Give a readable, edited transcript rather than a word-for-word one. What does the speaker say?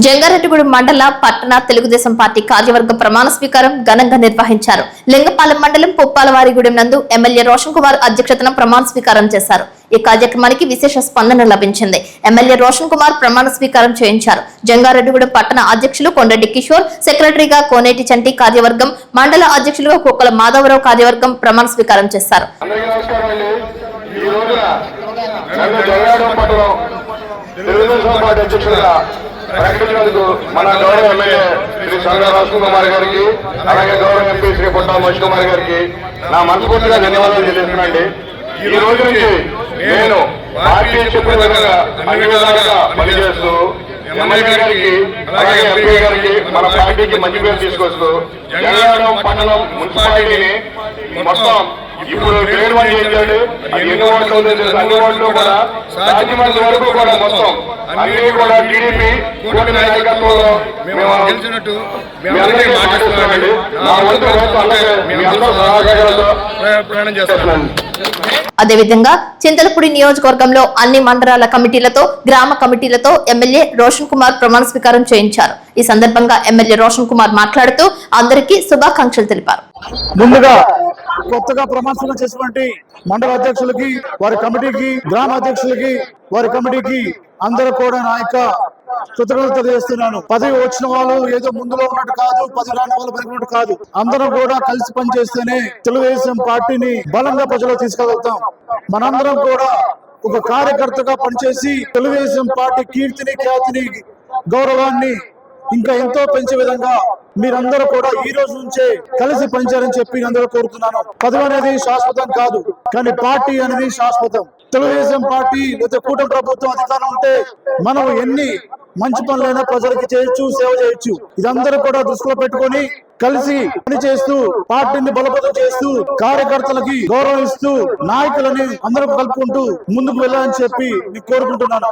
జంగారెడ్డిగూడెం మండల పట్టణ తెలుగుదేశం పార్టీ కార్యవర్గ ప్రమాణ స్వీకారం ఘనంగా నిర్వహించారు. లింగపాలెం మండలం పుప్పాలవారిగూడెం నందు ఎమ్మెల్యే రోషన్ కుమార్ అధ్యక్షతన ప్రమాణ స్వీకారం చేశారు. ఈ కార్యక్రమానికి విశేష స్పందన లభించింది. ఎమ్మెల్యే రోషన్ కుమార్ ప్రమాణ స్వీకారం చేయించారు. జంగారెడ్డిగూడెం పట్టణ అధ్యక్షులు కొండరెడ్డి కిషోర్, సెక్రటరీగా కోనేటి చంటి కార్యవర్గం, మండల అధ్యక్షులుగా కుక్కల మాధవరావు కార్యవర్గం ప్రమాణ స్వీకారం చేశారు. ప్రకటించినందుకు మన గౌరవ ఎమ్మెల్యే శ్రీ సంగా రోషన్ కుమార్ గారికి, అలాగే గౌరవ ఎంపీ శ్రీ పొట్టా మోష్ కుమార్ గారికి నా మనస్ఫూర్తిగా ధన్యవాదాలు తెలియజేస్తున్నాండి. ఈ రోజు నుంచి నేను పార్టీ చెప్పిన విధంగా అన్ని విధాలుగా పనిచేస్తూ ఎమ్మెల్యే గారికి అలాగే ఎంపీ గారికి మన పార్టీకి మంచి పేరు తీసుకొస్తూ జంగారెడ్డిగూడెం పట్టణం మున్సిపాలిటీని మొత్తం ఇప్పుడు గ్రేడ్ 1 చేశాడు. అది ఎన్ని ఓట్లు అన్ని ఓట్లు కూడా సాధ్యమైనంత వరకు కూడా మొత్తం అన్ని కూడా టీడీపీ కూటమి నాయకత్వంలో మేము గెలిచినట్టు మాట్లాడుతున్నామండి. నా వంతు మీ అందరూ సహకారాలతో ప్రయాణం చేస్తున్నాను. అదేవిధంగా చింతలపూడి నియోజకవర్గంలో అన్ని మండలాల కమిటీలతో, గ్రామ కమిటీలతో ఎమ్మెల్యే రోషన్ కుమార్ ప్రమాణ స్వీకారం చేయించారు. ఈ సందర్భంగా ఎమ్మెల్యే రోషన్ కుమార్ మాట్లాడుతూ అందరికీ శుభాకాంక్షలు తెలిపారు. ముందుగా కొత్తగా ప్రమాణ స్వీకారం చేసినటువంటి మండల అధ్యక్షులకి, వారి కమిటీకి, గ్రామ అధ్యక్షులకి, వారి కమిటీకి అందరూ కూడా నా యొక్క కృతజ్ఞతలు తెలియజేస్తున్నాను. పదవి వచ్చిన వాళ్ళు ఏదో ముందులో ఉన్నట్టు కాదు, 10 రాని వాళ్ళు పనికినట్టు కాదు. అందరం కూడా కలిసి పనిచేస్తేనే తెలుగుదేశం పార్టీని బలంగా ప్రజలకు తీసుకెళ్తాం. మనందరం కూడా ఒక కార్యకర్తగా పనిచేసి తెలుగుదేశం పార్టీ కీర్తిని, ఖ్యాతిని, గౌరవాన్ని ఇంకా ఎంతో పెంచే విధంగా మీరందరూ కూడా ఈ రోజు నుంచే కలిసి పనిచేయాలని చెప్పి అందరూ కోరుతున్నాను. పదవి అనేది శాశ్వతం కాదు, కానీ పార్టీ అనేది శాశ్వతం. తెలుగుదేశం పార్టీ లేదా కూటమి ప్రభుత్వం అధికారం ఉంటే మనం ఎన్ని మంచి పనులైనా ప్రజలకి చేయొచ్చు, సేవ చేయొచ్చు. ఇదందరూ కూడా దృష్టిలో పెట్టుకొని కలిసి పనిచేస్తూ పార్టీని బలోపేతం చేస్తూ కార్యకర్తలకి గౌరవం ఇస్తూ నాయకులని అందరూ కలుపుకుంటూ ముందుకు వెళ్ళాలని చెప్పి కోరుకుంటున్నాను.